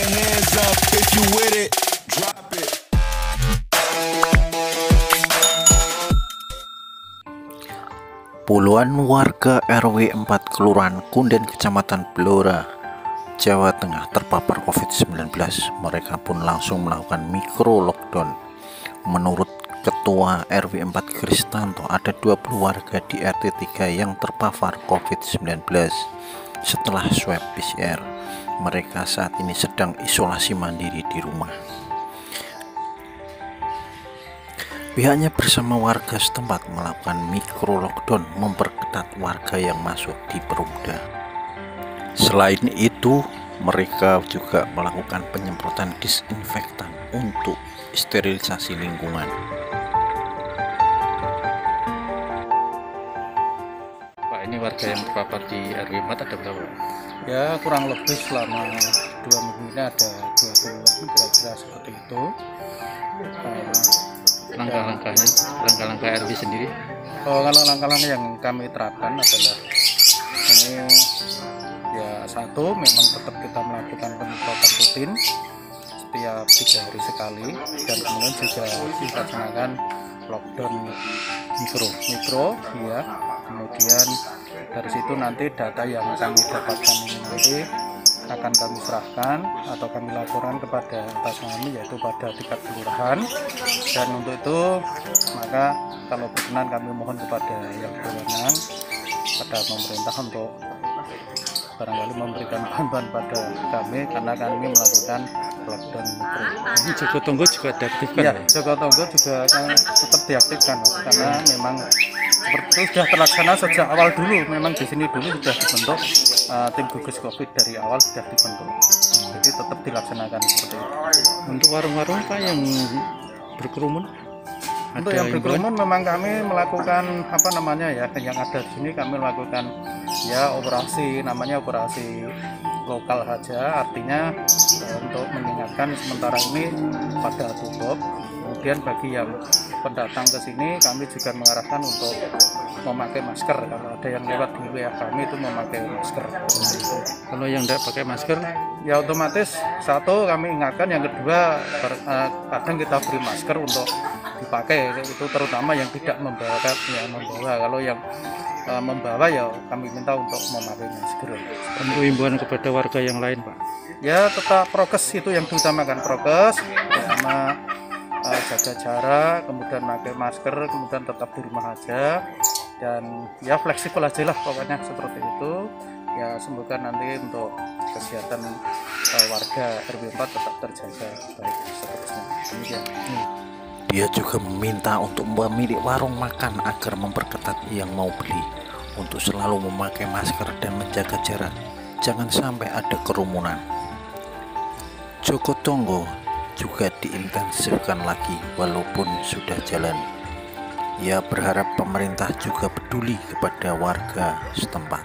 your hands up if you with it. Drop it. Puluhan warga RW 4 Kelurahan Kunden Kecamatan Blora, Jawa Tengah terpapar COVID-19. Mereka pun langsung melakukan mikro lockdown. Menurut Ketua RW 4 Kristanto, ada 20 warga di RT 3 yang terpapar COVID-19 setelah swab PCR. Mereka saat ini sedang isolasi mandiri di rumah. Pihaknya bersama warga setempat melakukan mikro lockdown, memperketat warga yang masuk di Perumda. Selain itu, mereka juga melakukan penyemprotan disinfektan untuk sterilisasi lingkungan. Pak, ini warga yang terpapar di RW 4 ada berapa? Ya, kurang lebih selama 2 minggu ini ada 20-an, kira-kira seperti itu. Langkah-langkah RW sendiri? Kalau langkah-langkah yang kami terapkan adalah ini, ya satu, memang tetap kita melakukan penyemprotan rutin setiap 3 hari sekali, dan kemudian juga dilaksanakan lockdown mikro ya. Kemudian dari situ nanti data yang kami dapatkan ini nanti akan kami serahkan atau kami laporkan kepada atasan kami, yaitu pada tingkat kelurahan. Dan untuk itu maka kalau berkenan kami mohon kepada yang berwenang, pada pemerintah, untuk barangkali memberikan bantuan pada kami, karena kami melakukan lockdown mikro. Ini Joko Tonggo juga diaktifkan? Ya, Joko Tonggo juga tetap diaktifkan, karena memang seperti itu sudah terlaksana sejak awal dulu. Memang di sini dulu sudah dibentuk tim gugus COVID, dari awal sudah dibentuk. Jadi tetap dilaksanakan seperti itu. Untuk warung-warung Pak yang berkerumun? Untuk yang berkerumun memang kami melakukan yang ada di sini kami melakukan ya operasi, namanya operasi lokal saja, artinya untuk mengingatkan sementara ini pada tutup. Kemudian bagi yang pendatang ke sini kami juga mengarahkan untuk memakai masker. Kalau ada yang lewat di wilayah kami itu memakai masker. Kalau yang tidak pakai masker, ya otomatis satu kami ingatkan, yang kedua kadang kita beri masker untuk dipakai, itu terutama yang tidak membawa. Kalau yang membawa ya kami minta untuk memakai masker. untuk himbauan kepada warga yang lain Pak? Ya tetap prokes, itu yang diutamakan, prokes, pertama jaga jarak, kemudian pakai masker, kemudian tetap di rumah aja, dan ya fleksibel aja lah pokoknya seperti itu. Ya semoga nanti untuk kesehatan warga RW 4 tetap terjaga baik seterusnya. Demikian. Dia juga meminta untuk pemilik warung makan agar memperketat yang mau beli untuk selalu memakai masker dan menjaga jarak, jangan sampai ada kerumunan. Joko Tonggo juga diintensifkan lagi walaupun sudah jalan. Ia berharap pemerintah juga peduli kepada warga setempat.